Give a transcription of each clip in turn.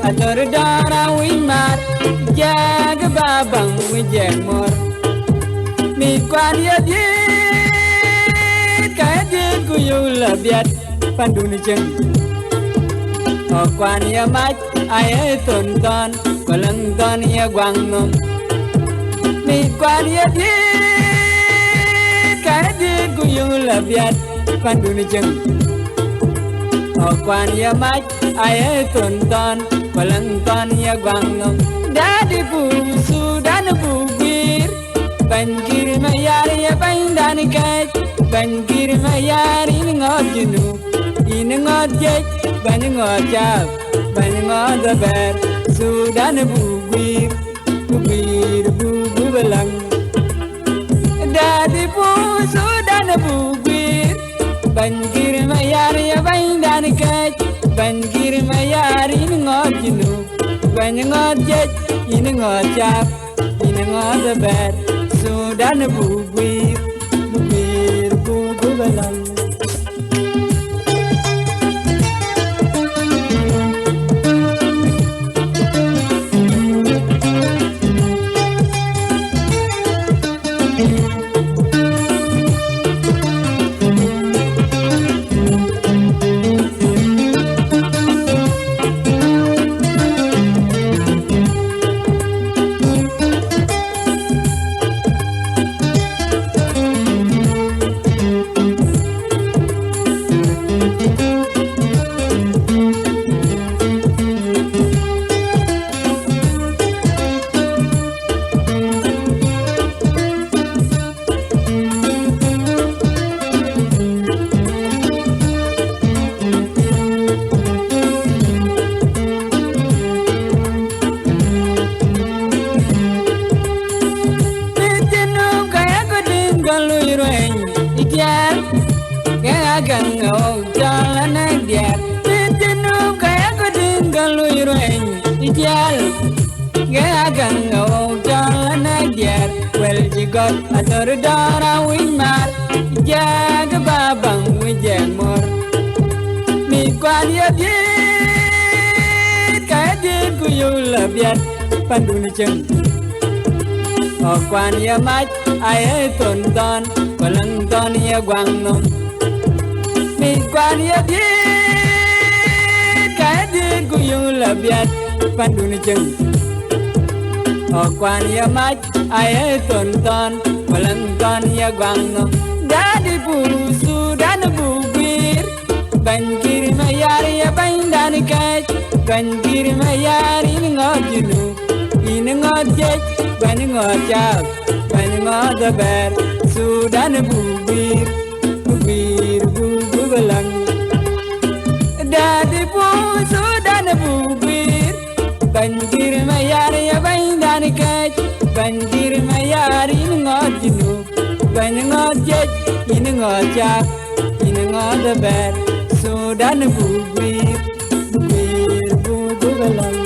Atur dara wimat jaga babang wijemor mi kwan ya diet kaya diet kuyula biat panduni jeng o kwan ya mat ay tonton walang ton ya gwang nom mi kwan ya diet kaya diet kuyula biat panduni jeng o kwan ya mat ay tonton walang ton ya gwang nom dadi pusu dan bugir banjir mayari ya bandan kaj banjir mayari ngot jinu in ngot jej ban ngot jab ban ngot ber sudan bugir bugir bugu belang dadi pusu dan bugir banjir mayari ya bandan kaj banjir mayari ngot jinu ban ngot jej in ngot jab in ngot ber sudan bugir bugir bugu belang atur dara wimar jaga babang wijemor mi kwan ya diet kaya diet kuyula biat panduni jeng o kwan ya mat ay tonton walang ton ya gwang nom mi kwan ya diet kaya diet kuyula biat panduni jeng o kwan ya mat ay tonton walang ton ya gwang nom dadi pusu dan bugir banjir mayari ya bandan kaj banjir mayari ngot jinu in ngot jej ban ngot jab ban ngot ber sudan bugir bugir bugu belang dadi pusu dan bugir banjir mayari ya bandan kaj banjir mayari ngot jinu ban ngot jej in ngot jab in ngot ber sudan bugir bugir bugu belang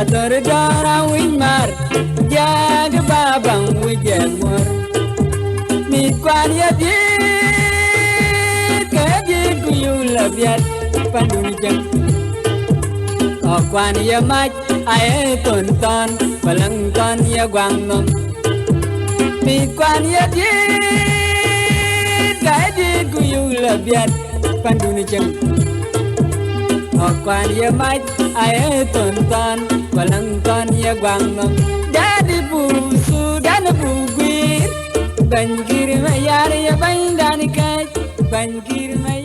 atur dara wimar jaga babang wijemor mi quan ya diet ke diet ku yu labiat pandun jeng quan ya mach ai ton ton palang ton ya gwang nom mi quan ya diet ke diet ku yu labiat pandun jeng quan ya mach ai ton ton palang ton ya gwang nom jadi busu dan bugwir banjir mayar ya bandani kai banjir mayar